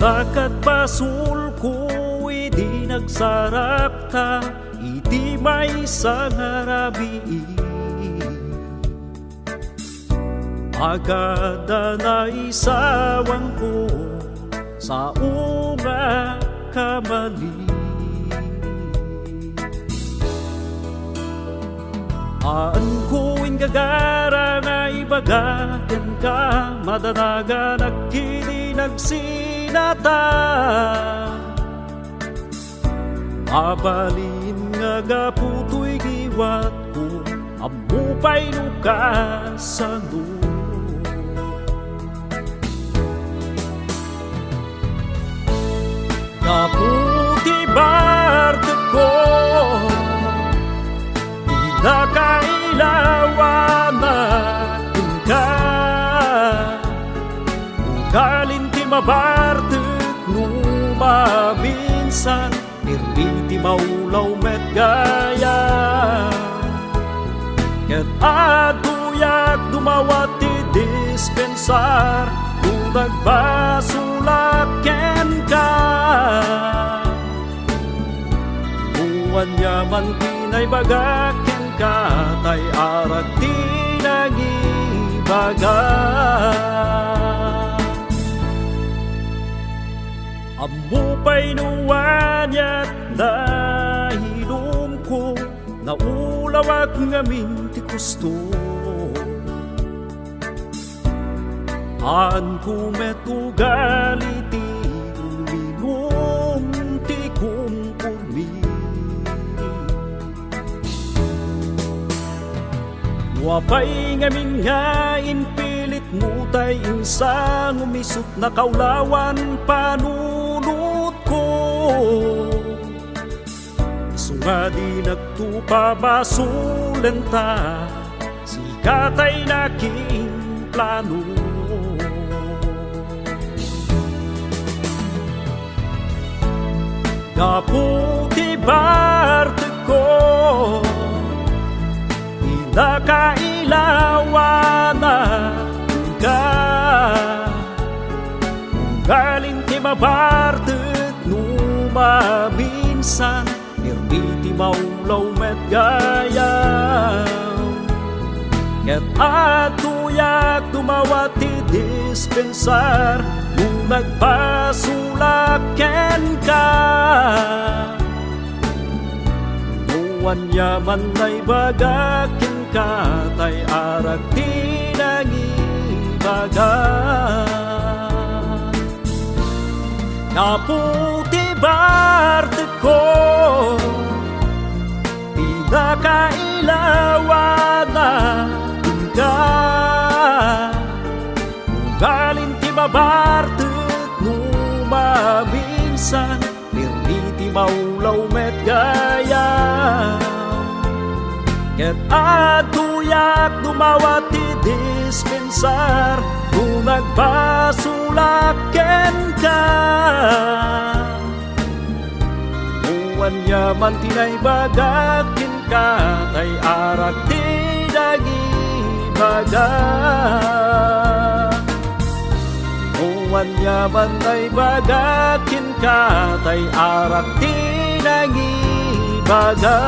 Takat basul ko idi nagsarap ta, idi may sangarabi. Agada na isawang ko sa unga kamali. Aan ko ingagara na ibagagan ka, madanaga nagkini nagsinata. Abalin nga gaputo'y giwat ko, amupay lukas sa kaputi barte ko, di na kailawan na ka. Kalinti mabarte numabinsan, iriti maulaw met gaya. Ket aduyak dumawati dispensar, nagbasulaken ka. Buwan yaman tinay bagaken ka, tay arat tinagibaga. Amupay nuwanyat nahilom ko, naulawag ngamin ti gusto. An kumetugaliti uminom ti kumpurmi. Wapay ngamin nga inpilit mo tay insang umisot na kaulawan panunot ko. Isu nga di nagtupa basulenta, sikatay naking plano. Kaputi barte ko, di na kailawan na ka. Galing ti mabarte numabinsan, iriti maulaw met gaya. Ket atuyak dumawati dispensar, nung nagpasulaken ka. Nuwan yaman ay bagakin ka, tay arak tinagibaga. Kaputi barte ko, di na kailawan na ka. Galin ti mabarte numabinsan, iriti maulaw met gaya. Ket atuyak dumawati dispensar, nung nagbasulaken ka. Buwan yaman tinay bagakin ka, tay arak tinagibaga. Buwan yaman tay bagakin ka, tay arak tinagibaga.